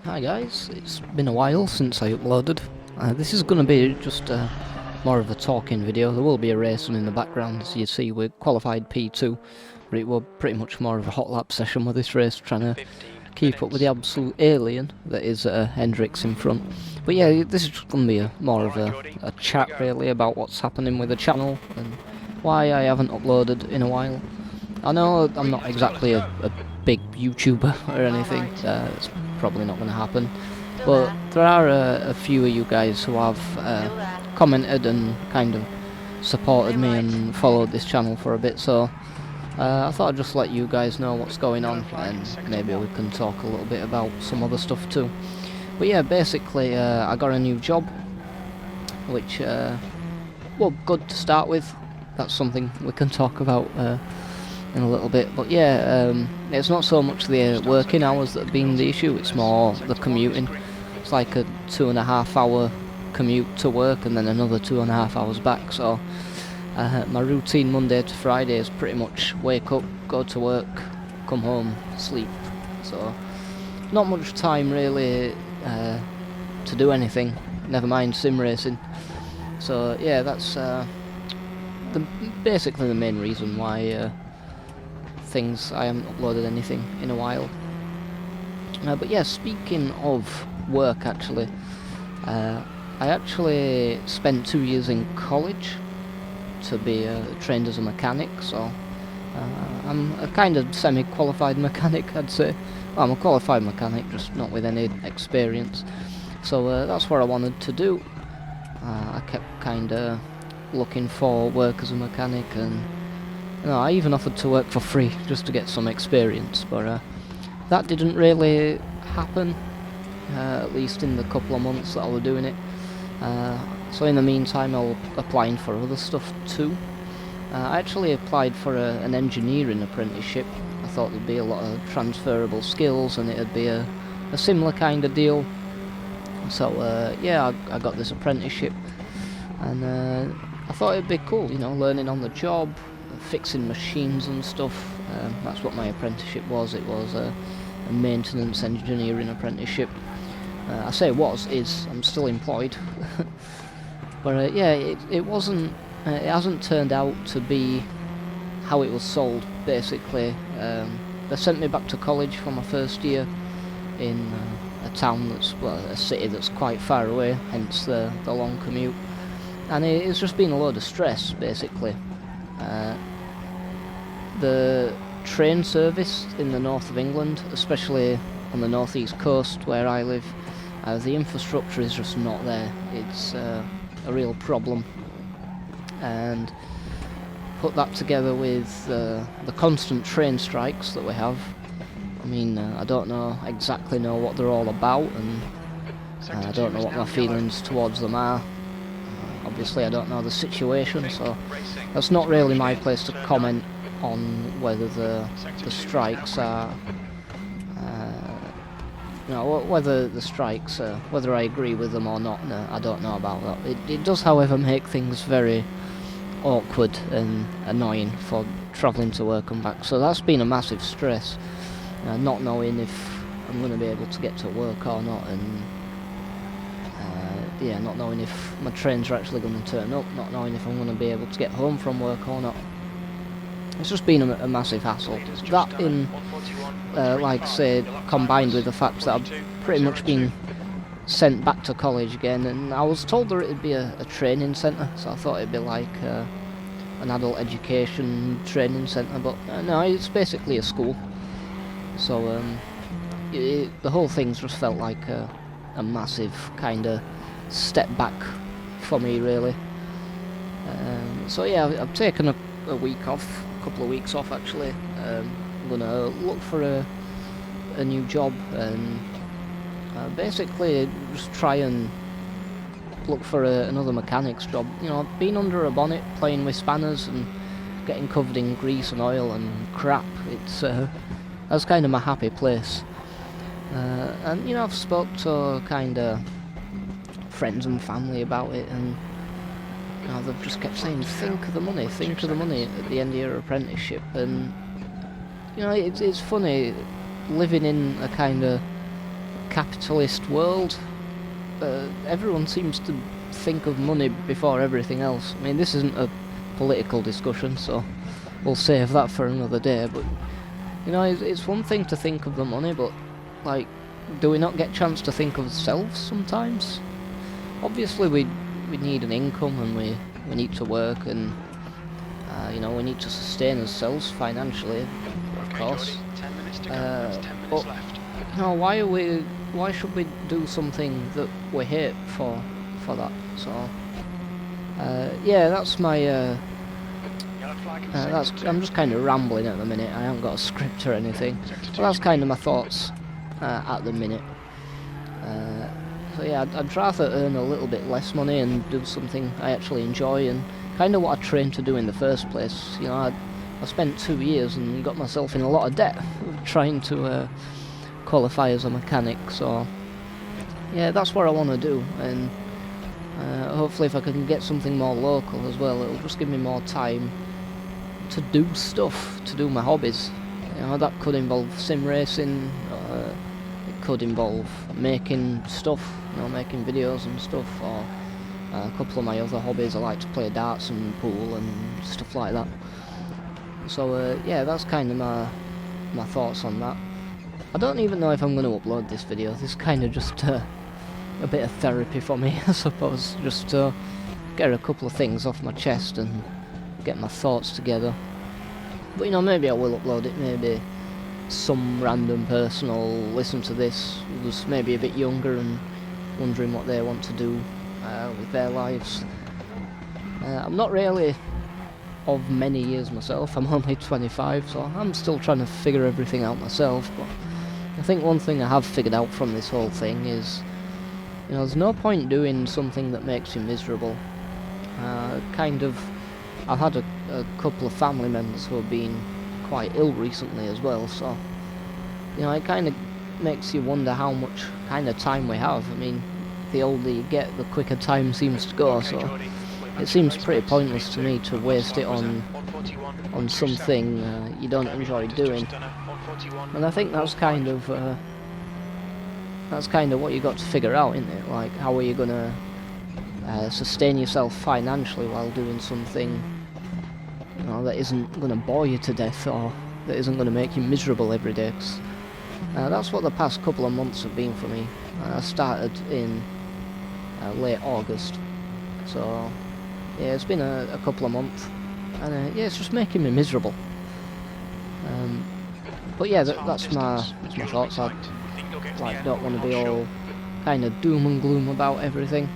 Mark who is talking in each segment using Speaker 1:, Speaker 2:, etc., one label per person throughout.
Speaker 1: Hi guys, it's been a while since I uploaded. This is going to be just more of a talking video. There will be a racing in the background, as you see we're qualified P2, but it was pretty much more of a hot lap session with this race, trying to keep up with the absolute alien that is Hendricks in front. But yeah, this is just going to be more of a chat really about what's happening with the channel and why I haven't uploaded in a while. I know I'm not exactly a big YouTuber or anything, it's probably not going to happen, but there are a few of you guys who have commented and kind of supported me and followed this channel for a bit, so I thought I'd just let you guys know what's going on and maybe we can talk a little bit about some other stuff too. But yeah, basically I got a new job, which, well, good to start with. That's something we can talk about in a little bit, but yeah, it's not so much the working hours that have been the issue, it's more the commuting. It's like a 2.5 hour commute to work and then another 2.5 hours back, so my routine Monday to Friday is pretty much wake up, go to work, come home, sleep, so not much time really to do anything, never mind sim racing. So yeah, that's basically the main reason why I haven't uploaded anything in a while. But yeah, speaking of work actually, I actually spent 2 years in college to be trained as a mechanic, so I'm a kind of semi-qualified mechanic, I'd say. Well, I'm a qualified mechanic, just not with any experience. So that's what I wanted to do. I kept kind of looking for work as a mechanic, and I even offered to work for free just to get some experience, but that didn't really happen, at least in the couple of months that I was doing it. So in the meantime I was applying for other stuff too. I actually applied for an engineering apprenticeship. I thought there'd be a lot of transferable skills and it'd be a similar kind of deal. So yeah, I got this apprenticeship, and I thought it'd be cool, learning on the job, fixing machines and stuff. That's what my apprenticeship was. It was a maintenance engineering apprenticeship. I say is, I'm still employed. But yeah, it wasn't, it hasn't turned out to be how it was sold, basically. They sent me back to college for my first year in a town that's, well, a city that's quite far away, hence the long commute. And it's just been a load of stress, basically. The train service in the north of England, especially on the northeast coast where I live, the infrastructure is just not there. It's a real problem, and put that together with the constant train strikes that we have. I mean, I don't exactly know what they're all about, and I don't know what my feelings towards them are. Obviously I don't know the situation, so that's not really my place to comment on whether the strikes are, whether the strikes, whether I agree with them or not. No, I don't know about that. It does, however, make things very awkward and annoying for travelling to work and back. So that's been a massive stress, not knowing if I'm going to be able to get to work or not, and yeah, not knowing if my trains are actually going to turn up, not knowing if I'm going to be able to get home from work or not. It's just been a massive hassle. That in, like I say, combined with the fact that I've pretty much been sent back to college again, and I was told that it'd be a training centre, so I thought it'd be like an adult education training centre, but no, it's basically a school. So the whole thing's just felt like a massive kind of step back for me, really. So yeah, I've taken a week off, a couple of weeks off actually. I'm gonna look for a new job and basically just try and look for another mechanic's job. I've been under a bonnet playing with spanners and getting covered in grease and oil and crap. It's that's kind of my happy place. And I've spoke to kind of friends and family about it, and they've just kept saying, think of the money at the end of your apprenticeship. And it's funny living in a kind of capitalist world, everyone seems to think of money before everything else. I mean, this isn't a political discussion, so we'll save that for another day, but you know, it's one thing to think of the money, but like, do we not get a chance to think of ourselves sometimes? Obviously we need an income, and we need to work, and you know, we need to sustain ourselves financially, of course. But you know, why should we do something that we hate for that? So yeah, that's my I'm just kind of rambling at the minute. I haven't got a script or anything, but that's kind of my thoughts at the minute. So yeah, I'd rather earn a little bit less money and do something I actually enjoy, and kind of what I trained to do in the first place. You know, I spent 2 years and got myself in a lot of debt trying to qualify as a mechanic. So yeah, that's what I want to do, and hopefully if I can get something more local as well, it'll just give me more time to do stuff, to do my hobbies. You know, that could involve sim racing, it could involve making stuff, you know, making videos and stuff, or a couple of my other hobbies. I like to play darts and pool and stuff like that. So yeah, that's kind of my thoughts on that. I don't even know if I'm going to upload this video. This is kind of just a bit of therapy for me, I suppose, just to get a couple of things off my chest and get my thoughts together. But you know, maybe I will upload it. Maybe some random person will listen to this who's maybe a bit younger and wondering what they want to do with their lives. I'm not really of many years myself. I'm only 25, so I'm still trying to figure everything out myself. But I think one thing I have figured out from this whole thing is, you know, there's no point doing something that makes you miserable. I've had a couple of family members who have been quite ill recently as well, so you know, it kind of makes you wonder how much kind of time we have. I mean, the older you get, the quicker time seems to go, so it seems pretty pointless to me to waste it on something you don't enjoy doing. And I think that's kind of what you got to figure out, isn't it? Like, how are you gonna sustain yourself financially while doing something, you know, that isn't gonna bore you to death, or that isn't gonna make you miserable every day? 'Cause, that's what the past couple of months have been for me. I started in late August, so yeah, it's been a couple of months, and yeah, it's just making me miserable. But yeah, that's my thoughts. I don't want to be all kind of doom and gloom about everything.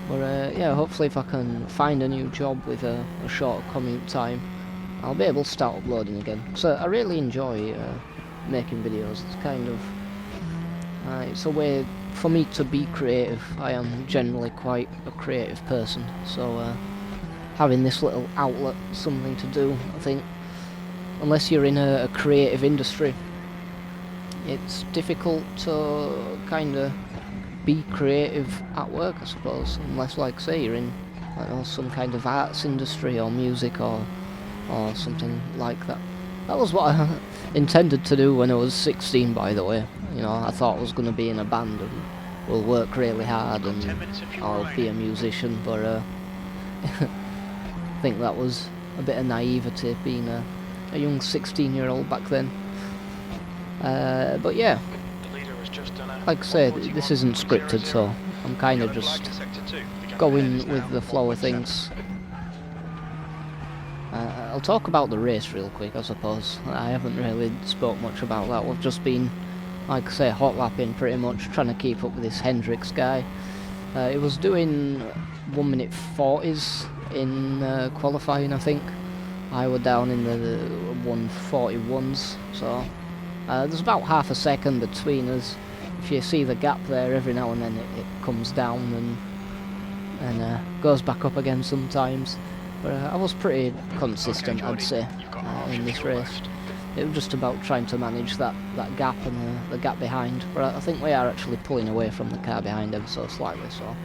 Speaker 1: But yeah, hopefully if I can find a new job with a shorter commute time, I'll be able to start uploading again. So I really enjoy making videos. It's kind of it's a way for me to be creative. I am generally quite a creative person, so having this little outlet, something to do, I think, unless you're in a creative industry, it's difficult to kind of be creative at work, I suppose, unless, like, say, you're in, I don't know, some kind of arts industry or music or something like that. That was what I intended to do when I was 16, by the way. You know, I thought I was going to be in a band and we'll work really hard and I'll be a musician, but I think that was a bit of naivety, being a young 16-year-old back then. But yeah, like I said, this isn't scripted, so I'm kind of just going with the flow of things. I'll talk about the race real quick, I suppose. I haven't really spoke much about that. We've just been, like I say, hot lapping pretty much, trying to keep up with this Hendrix guy. It was doing 1 minute 40s in qualifying, I think. I were down in the 141s, so there's about half a second between us. If you see the gap there, every now and then it comes down and goes back up again sometimes. But I was pretty consistent, I'd say, in this race. It was just about trying to manage that gap and the gap behind. But I think we are actually pulling away from the car behind ever so slightly, so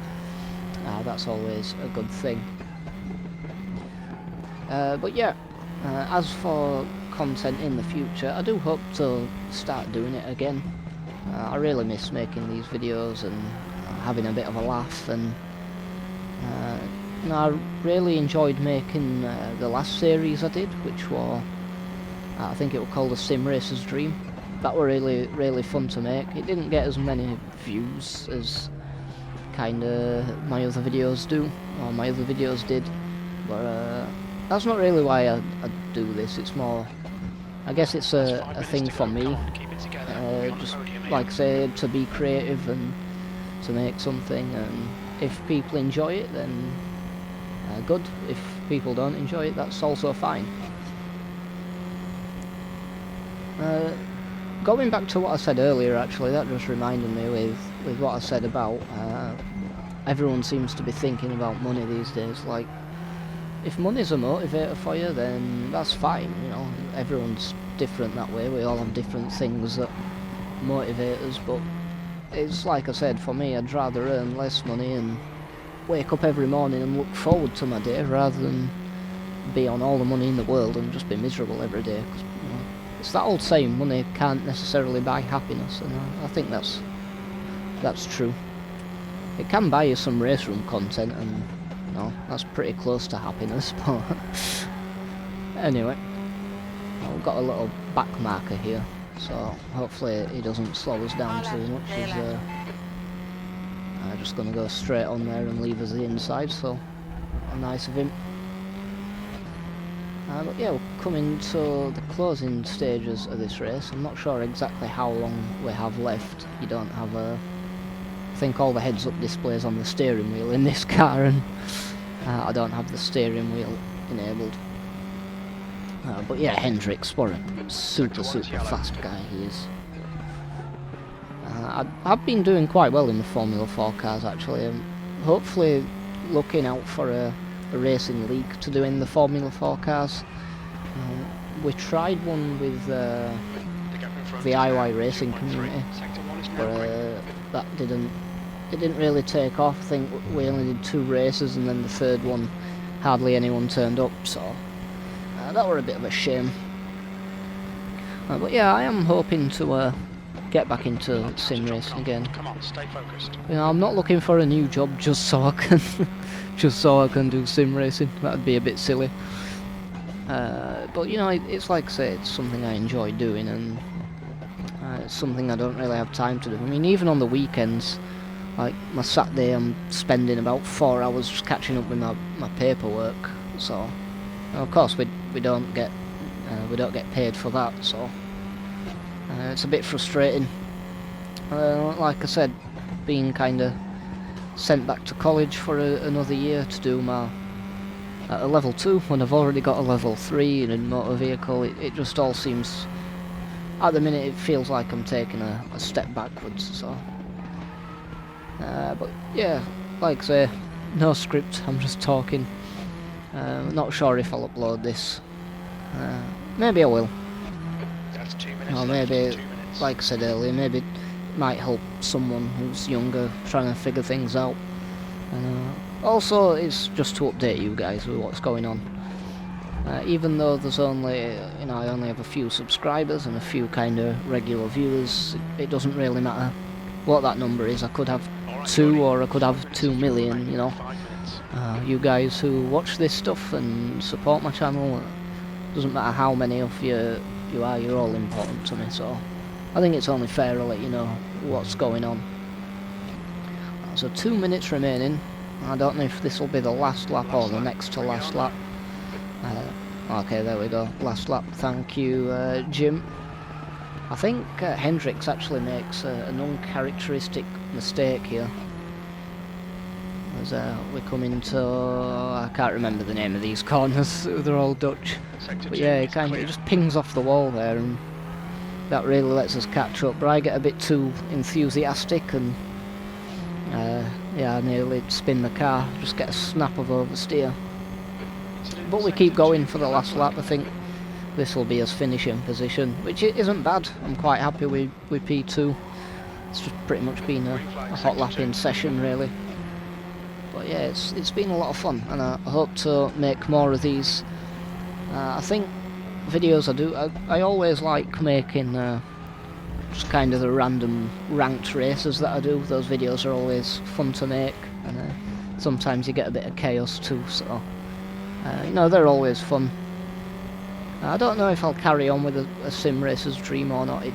Speaker 1: that's always a good thing. But yeah, as for content in the future, I do hope to start doing it again. I really miss making these videos and having a bit of a laugh, and I really enjoyed making the last series I did, which was, I think it was called The Sim Racer's Dream. That were really fun to make. It didn't get as many views as kinda my other videos do, or my other videos did, but that's not really why I do this. It's more, I guess it's a thing for me, just like I say, to be creative and to make something, and if people enjoy it, then good. If people don't enjoy it, that's also fine. Going back to what I said earlier, actually, that just reminded me with what I said about everyone seems to be thinking about money these days. Like, if money's a motivator for you, then that's fine, you know. Everyone's different that way. We all have different things that motivate us, but it's like I said, for me, I'd rather earn less money and wake up every morning and look forward to my day rather than be on all the money in the world and just be miserable every day. 'Cause, you know, it's that old saying, money can't necessarily buy happiness, and I think that's true. It can buy you some race room content, and you know, that's pretty close to happiness, but anyway, I've got a little back marker here, so hopefully he doesn't slow us down too much. He's just going to go straight on there and leave us the inside, so nice of him. But yeah, we're coming to the closing stages of this race. I'm not sure exactly how long we have left. You don't have I think all the heads-up displays on the steering wheel in this car, and I don't have the steering wheel enabled. But yeah, Hendricks, what a super fast guy he is. I've been doing quite well in the Formula 4 cars, actually. I'm hopefully looking out for a racing league to do in the Formula 4 cars. We tried one with the IY racing community, but that didn't really take off. I think we only did 2 races, and then the third one hardly anyone turned up, so that were a bit of a shame. But yeah, I am hoping to get back into sim racing again.
Speaker 2: Come on, stay focused.
Speaker 1: You know, I'm not looking for a new job just so I can do sim racing. That'd be a bit silly. But you know, it's like I say, it's something I enjoy doing, and it's something I don't really have time to do. I mean, even on the weekends, like my Saturday, I'm spending about 4 hours just catching up with my paperwork. So, of course, we don't get paid for that. So. It's a bit frustrating. Like I said, being kind of sent back to college for another year to do my a level 2 when I've already got a level 3 in a motor vehicle. It just all seems, at the minute, it feels like I'm taking a step backwards. So, but yeah, like I say, no script. I'm just talking. Not sure if I'll upload this. Maybe I will. Or maybe, like I said earlier, maybe it might help someone who's younger trying to figure things out. Also, it's just to update you guys with what's going on. Even though there's only, you know, I only have a few subscribers and a few kind of regular viewers, it doesn't really matter what that number is. I could have 2 or I could have 2 million, you know. You guys who watch this stuff and support my channel, doesn't matter how many of you are, you're all important to me, so I think it's only fair to let you know what's going on. So 2 minutes remaining. I don't know if this will be the last lap or the next to last lap. Okay, there we go, last lap. Thank you, Jim. I think Hendricks actually makes an uncharacteristic mistake here. As we come into, I can't remember the name of these corners, they're all Dutch. But yeah, it just pings off the wall there, and that really lets us catch up. But I get a bit too enthusiastic, and yeah, I nearly spin the car, just get a snap of oversteer. But we keep going for the last lap. I think this will be his finishing position, which isn't bad. I'm quite happy with P2. It's just pretty much been a hot lapping session, really. But yeah, it's been a lot of fun, and I hope to make more of these. I think videos I always like making just kind of the random ranked races that I do. Those videos are always fun to make, and sometimes you get a bit of chaos too, so you know, they're always fun. I don't know if I'll carry on with a Sim Racer's Dream or not. It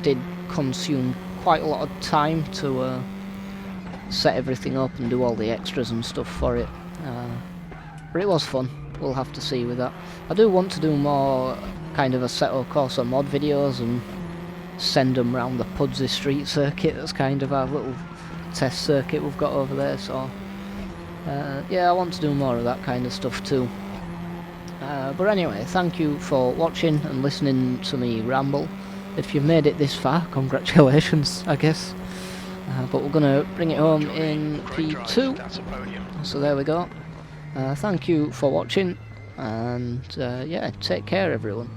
Speaker 1: did consume quite a lot of time to set everything up and do all the extras and stuff for it, but it was fun. We'll have to see with that. I do want to do more kind of Assetto Corsa mod videos and send them round the Pudsey Street circuit. That's kind of our little test circuit we've got over there, so yeah, I want to do more of that kind of stuff too. But anyway, thank you for watching and listening to me ramble. If you've made it this far, congratulations, I guess. But we're going to bring it home in P2. So there we go. Thank you for watching, and yeah, take care everyone.